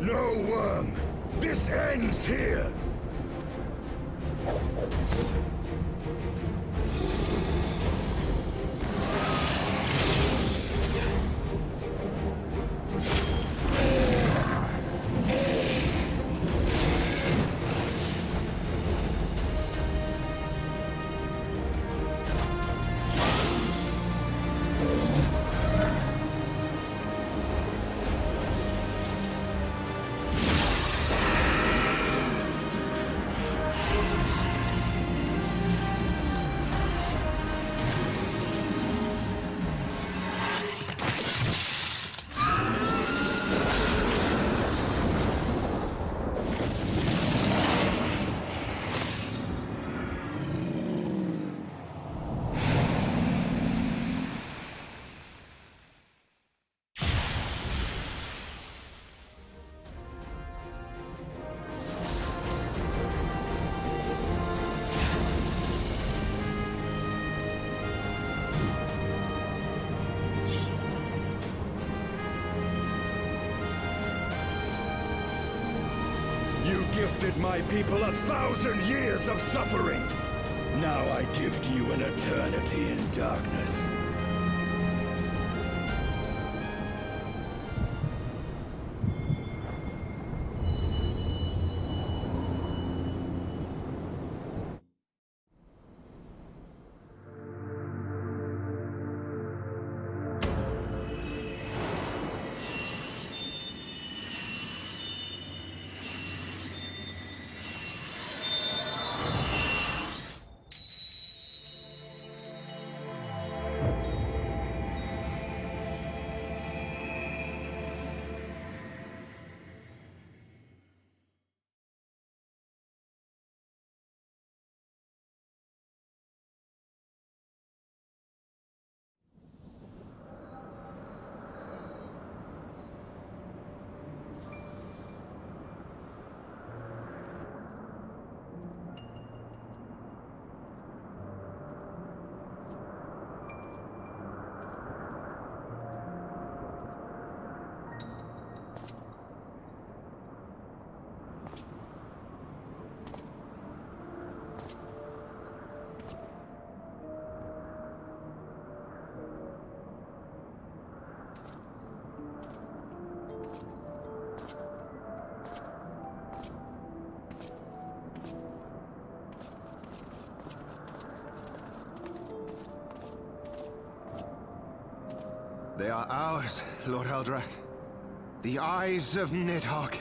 No worm! This ends here! You gifted my people 1,000 years of suffering! Now I gift you an eternity in darkness. They are ours, Lord Eldrath. The eyes of Nidhogg.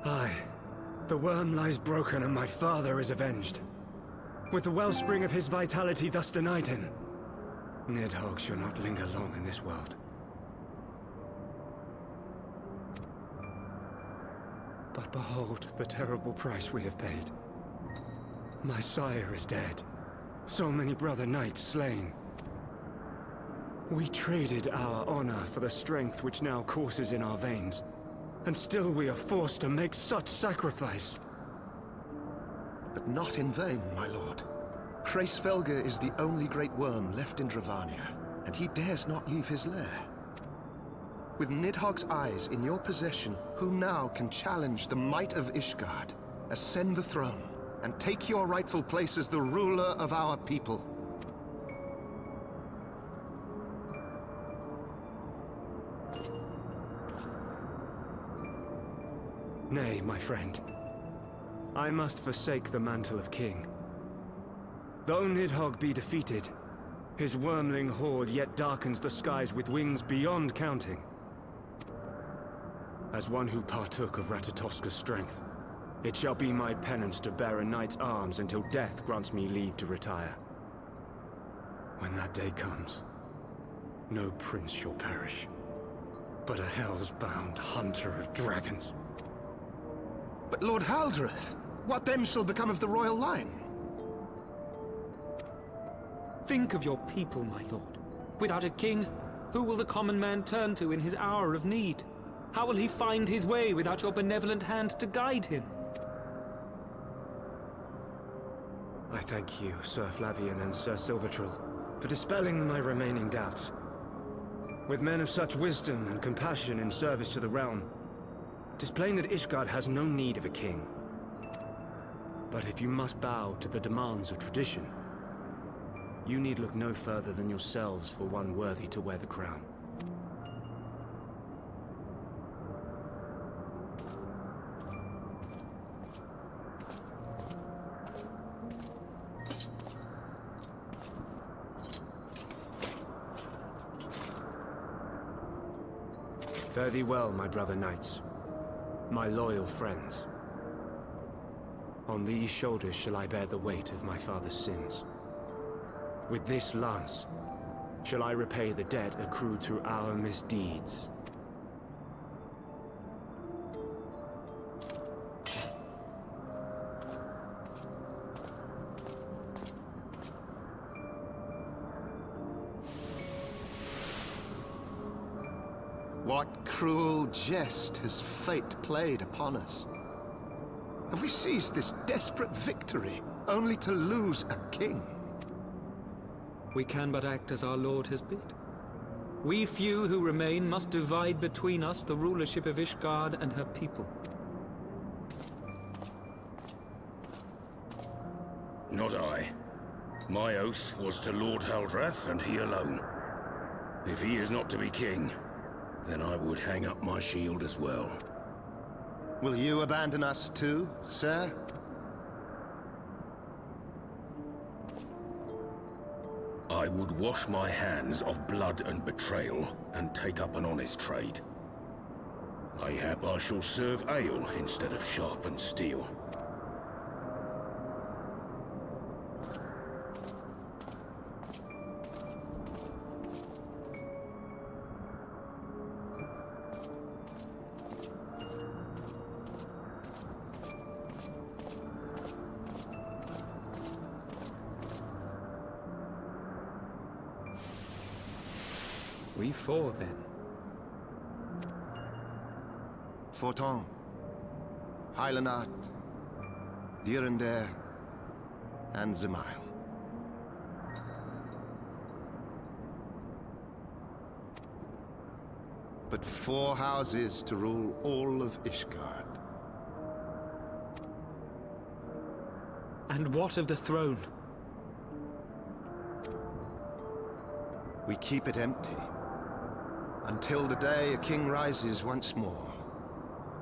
Aye. The worm lies broken and my father is avenged. With the wellspring of his vitality thus denied him, Nidhogg shall not linger long in this world. But behold the terrible price we have paid. My sire is dead. So many brother knights slain. We traded our honor for the strength which now courses in our veins. And still we are forced to make such sacrifice. But not in vain, my lord. Hraesvelgr is the only great worm left in Dravania, and he dares not leave his lair. With Nidhogg's eyes in your possession, who now can challenge the might of Ishgard, ascend the throne, and take your rightful place as the ruler of our people? Nay, my friend. I must forsake the mantle of king. Though Nidhogg be defeated, his wormling horde yet darkens the skies with wings beyond counting. As one who partook of Ratatoska's strength, it shall be my penance to bear a knight's arms until death grants me leave to retire. When that day comes, no prince shall perish. but a hell's-bound hunter of dragons. But Lord Haldreth, what then shall become of the royal line? Think of your people, my lord. Without a king, who will the common man turn to in his hour of need? How will he find his way without your benevolent hand to guide him? I thank you, Sir Flavian and Sir Silvertrill, for dispelling my remaining doubts. With men of such wisdom and compassion in service to the realm, it's plain that Ishgard has no need of a king. But if you must bow to the demands of tradition, you need look no further than yourselves for one worthy to wear the crown. Fare thee well, my brother knights, my loyal friends. On these shoulders shall I bear the weight of my father's sins. With this lance shall I repay the debt accrued through our misdeeds. What cruel jest has fate played upon us? Have we seized this desperate victory, only to lose a king? We can but act as our lord has bid. We few who remain must divide between us the rulership of Ishgard and her people. Not I. My oath was to Lord Haldreth, and he alone. If he is not to be king, then I would hang up my shield as well. Will you abandon us too, sir? I would wash my hands of blood and betrayal, and take up an honest trade. Mayhap I shall serve ale instead of sharpened steel. We four, then. Forton, Heilenart, Dyrender, and Zemail. But 4 houses to rule all of Ishgard. And what of the throne? We keep it empty. Until the day a king rises once more,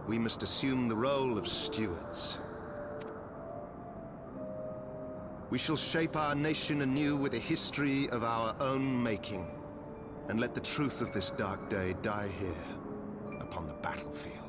we must assume the role of stewards. We shall shape our nation anew with a history of our own making, and let the truth of this dark day die here, upon the battlefield.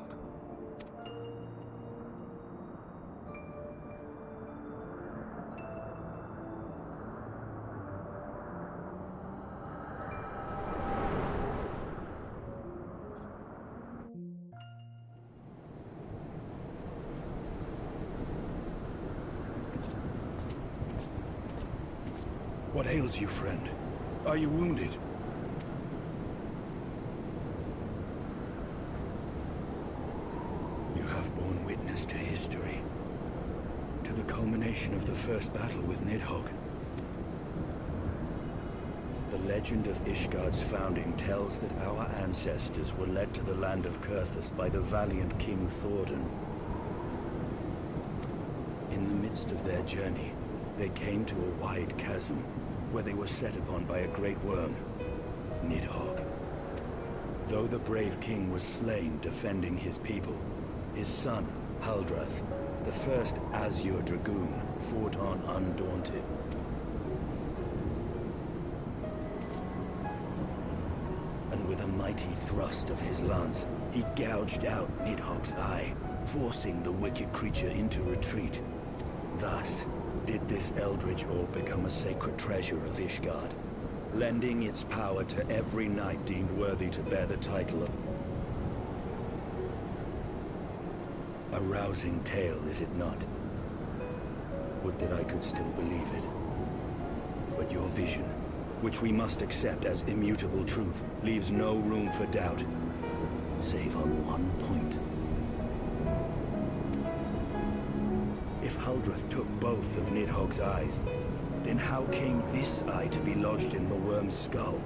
What ails you, friend? Are you wounded? You have borne witness to history. To the culmination of the first battle with Nidhogg. The legend of Ishgard's founding tells that our ancestors were led to the land of Kurthus by the valiant King Thordan. In the midst of their journey, they came to a wide chasm, where they were set upon by a great worm, Nidhogg. Though the brave king was slain defending his people, his son, Haldreth, the first Azure Dragoon, fought on undaunted. And with a mighty thrust of his lance, he gouged out Nidhogg's eye, forcing the wicked creature into retreat. Thus, did this eldritch orb become a sacred treasure of Ishgard, lending its power to every knight deemed worthy to bear the title of A rousing tale, is it not? Would that I could still believe it. But your vision, which we must accept as immutable truth, leaves no room for doubt, save on one point. If Huldreth took both of Nidhogg's eyes, then how came this eye to be lodged in the worm's skull?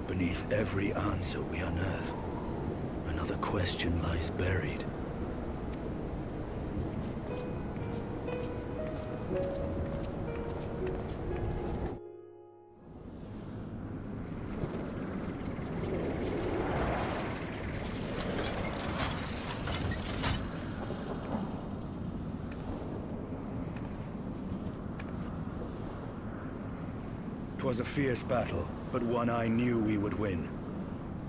Beneath every answer we unearth, another question lies buried. 'Twas a fierce battle, but one I knew we would win.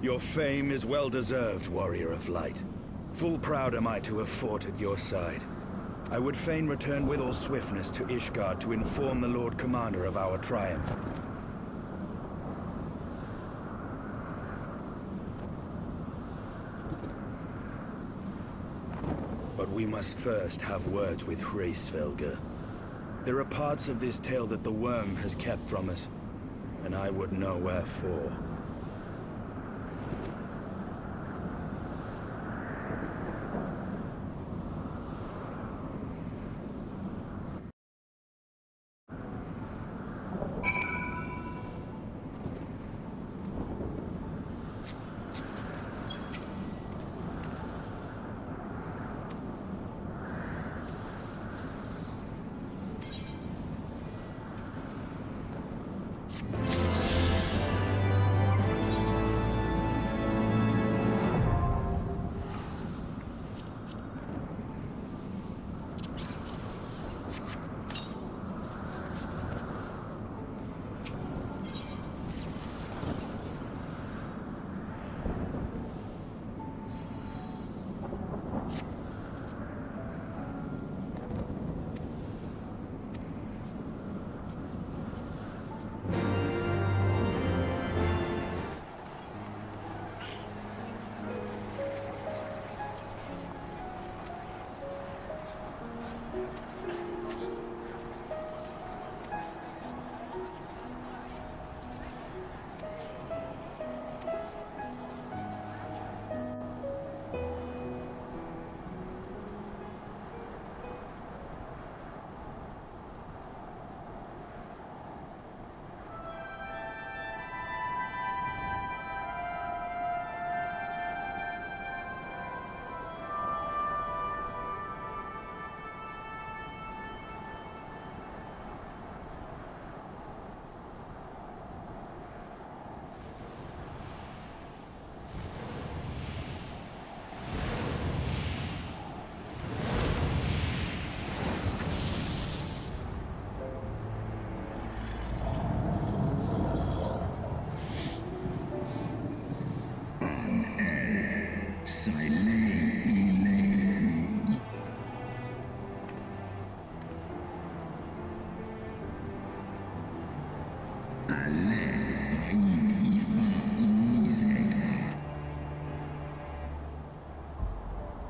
Your fame is well deserved, warrior of light. Full proud am I to have fought at your side. I would fain return with all swiftness to Ishgard to inform the Lord Commander of our triumph. But we must first have words with Hraesvelgr. There are parts of this tale that the worm has kept from us, and I would know wherefore.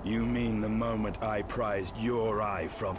You mean the moment I prized your eye from...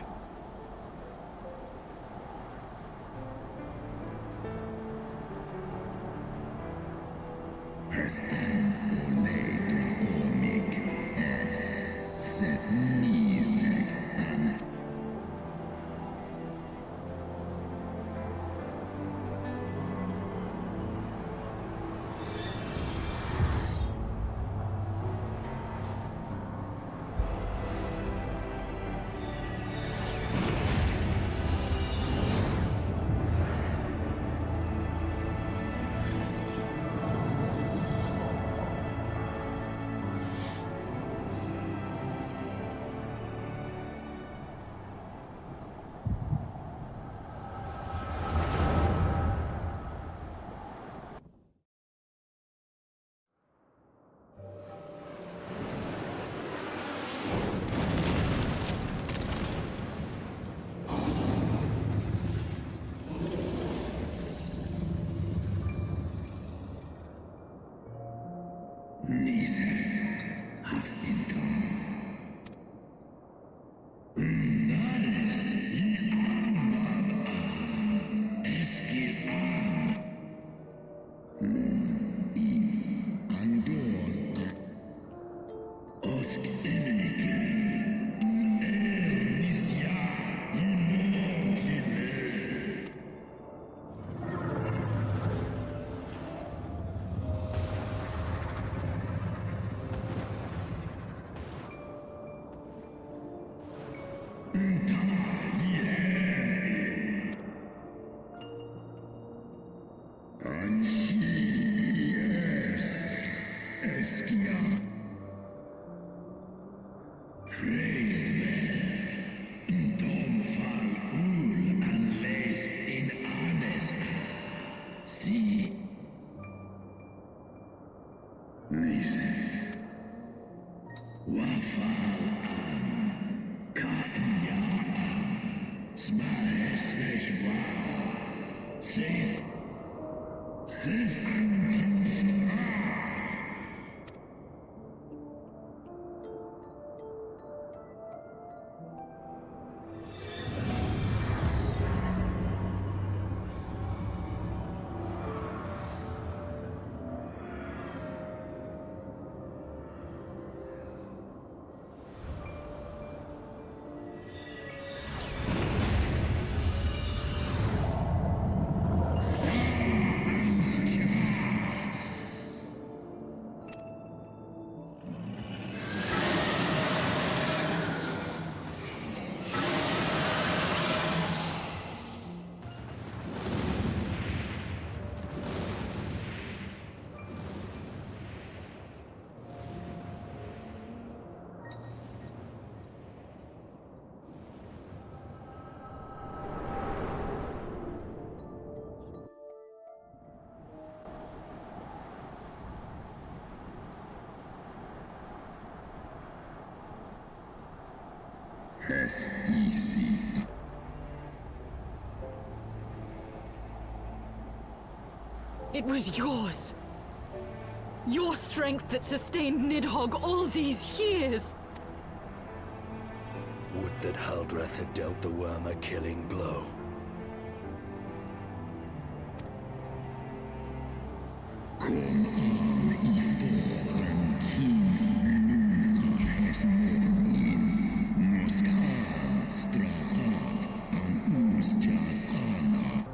XIV. It was yours. Your strength that sustained Nidhogg all these years. Would that Haldreth had dealt the worm a killing blow. Kom an I fåren king luna Heavensward in. Nå skal han strå av an Ostjas ana.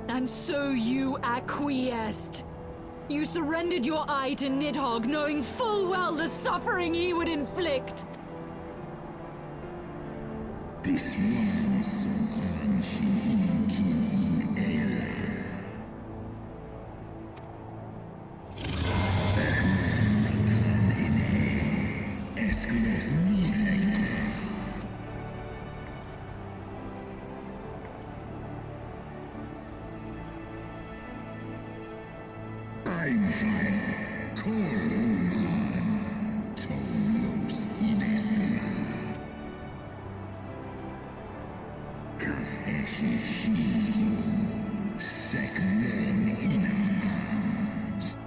And so you acquiesced. You surrendered your eye to Nidhogg, knowing full well the suffering he would inflict. This one som an sin kin in ele. Natan in Eskulos miseg. Einfall, Koluman, Tolos Ineskula. Kas echi Shiso, Seknon Inamans.